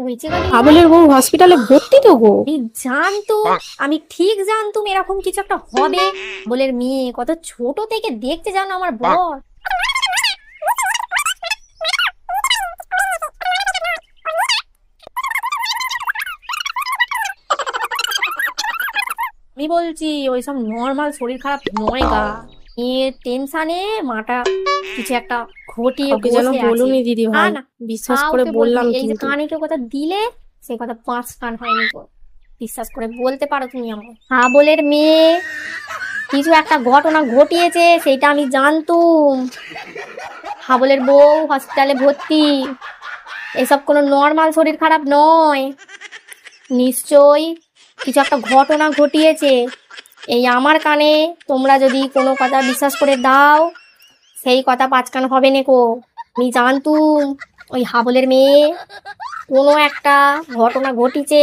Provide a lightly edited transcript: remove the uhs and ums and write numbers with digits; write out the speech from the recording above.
হয়েছে গো দিদিভাই। হাবলের বউ হসপিটালে ভর্তি তো গো। আমি জানতো, আমি ঠিক জানতুম এরকম কিছু একটা হবে। বলের মেয়ে কত ছোট থেকে দেখতে জানো আমার বর। আমি বলছি ওইসব নর্মাল শরীর খারাপ নয় গা। এ টেনশনে মাটা কিছু একটা ঘটিয়ে কাউকে যেন বসে আছে। বলুনি দিদি না ভাই, না, বিশ্বাস করে কাউকে বলবি বললাম এই যে কিন্তু। কানে কেউ কথা দিলে সেই কথা 5 কান হয়নি তো। বিশ্বাস করে বলতে পারো তুমি আমায়। হাবলের মেয়ে কিছু একটা ঘটনা ঘটিয়েছে সেটা আমি জানতুম। হাবলের বউ হসপিটালে ভর্তি। এসব কোনো নর্মাল শরীর খারাপ নয়, নিশ্চয়ই কিছু একটা ঘটনা ঘটিয়েছে। এই আমার কানে তোমরা যদি কোনো কথা বিশ্বাস করে দাও, সেই কথা 5 কান হবে নেকো। আমি জানতুম ওই হাবলের মেয়ে কোনো একটা ঘটনা ঘটিছে,